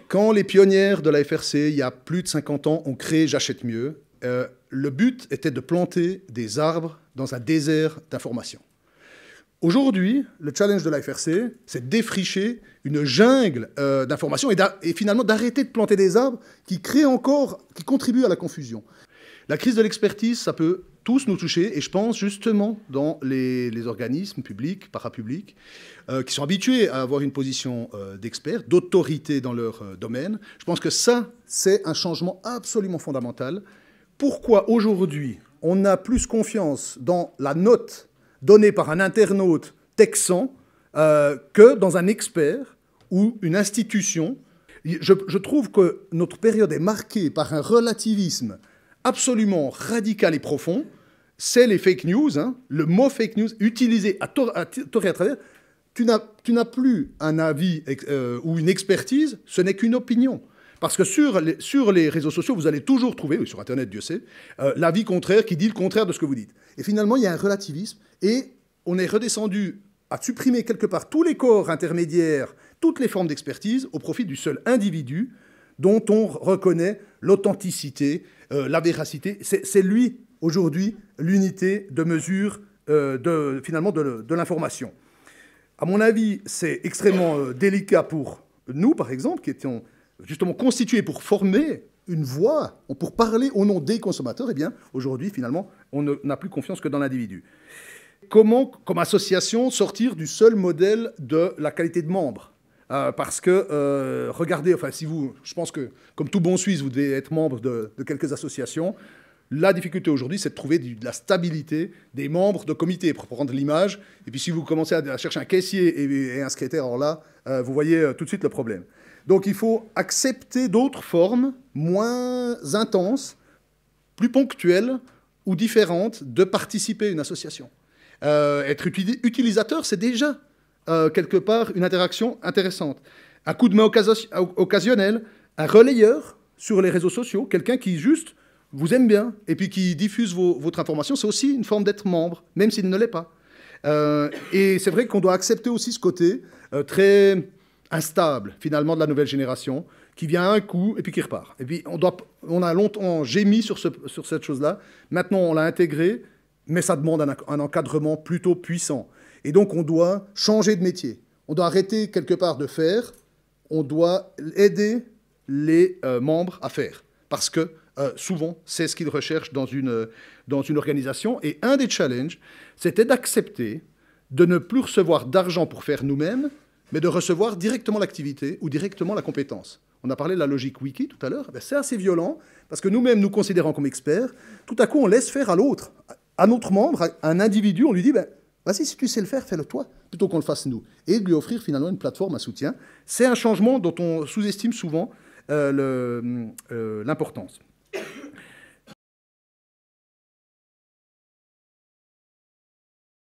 Quand les pionnières de la FRC, il y a plus de 50 ans, ont créé J'achète mieux, le but était de planter des arbres dans un désert d'informations. Aujourd'hui, le challenge de la FRC, c'est de défricher une jungle d'informations et finalement d'arrêter de planter des arbres qui contribuent à la confusion. La crise de l'expertise, ça peut tous nous toucher, et je pense justement dans les organismes publics, parapublics, qui sont habitués à avoir une position d'expert, d'autorité dans leur domaine. Je pense que ça, c'est un changement absolument fondamental. Pourquoi aujourd'hui, on a plus confiance dans la note donnée par un internaute texan que dans un expert ou une institution? Je trouve que notre période est marquée par un relativisme absolument radical et profond. C'est les fake news, hein, le mot fake news utilisé à tort et à travers. Tu n'as plus un avis ou une expertise, ce n'est qu'une opinion. Parce que sur les réseaux sociaux, vous allez toujours trouver, oui, sur Internet, Dieu sait, l'avis contraire qui dit le contraire de ce que vous dites. Et finalement, il y a un relativisme et on est redescendu à supprimer quelque part tous les corps intermédiaires, toutes les formes d'expertise au profit du seul individu dont on reconnaît l'authenticité, la véracité. C'est lui, aujourd'hui, l'unité de mesure finalement de l'information. À mon avis, c'est extrêmement délicat pour nous, par exemple, qui étions justement constitués pour former une voix, pour parler au nom des consommateurs. Eh bien, aujourd'hui, finalement, on n'a plus confiance que dans l'individu. Comment, comme association, sortir du seul modèle de la qualité de membre ? Parce que, regardez, enfin, je pense que, comme tout bon Suisse, vous devez être membre de quelques associations. La difficulté aujourd'hui, c'est de trouver de la stabilité des membres de comité, pour prendre l'image. Et puis, si vous commencez à chercher un caissier et un secrétaire, alors là, vous voyez tout de suite le problème. Donc, il faut accepter d'autres formes moins intenses, plus ponctuelles ou différentes de participer à une association. Être utilisateur, c'est déjà quelque part une interaction intéressante. Un coup de main occasionnel, un relayeur sur les réseaux sociaux, quelqu'un qui juste vous aime bien et puis qui diffuse votre information, c'est aussi une forme d'être membre, même s'il ne l'est pas. Et c'est vrai qu'on doit accepter aussi ce côté très instable, finalement, de la nouvelle génération, qui vient à un coup et puis qui repart. Et puis on a longtemps gémi sur cette chose-là. Maintenant, on l'a intégré, mais ça demande un encadrement plutôt puissant. Et donc, on doit changer de métier. On doit arrêter quelque part de faire. On doit aider les membres à faire. Parce que souvent, c'est ce qu'ils recherchent dans une organisation. Et un des challenges, c'était d'accepter de ne plus recevoir d'argent pour faire nous-mêmes, mais de recevoir directement l'activité ou directement la compétence. On a parlé de la logique wiki tout à l'heure. C'est assez violent, parce que nous-mêmes, nous considérant comme experts, tout à coup, on laisse faire à l'autre, à notre membre, à un individu, on lui dit vas-y, si tu sais le faire, fais-le toi, plutôt qu'on le fasse nous. Et de lui offrir finalement une plateforme, un soutien. C'est un changement dont on sous-estime souvent l'importance.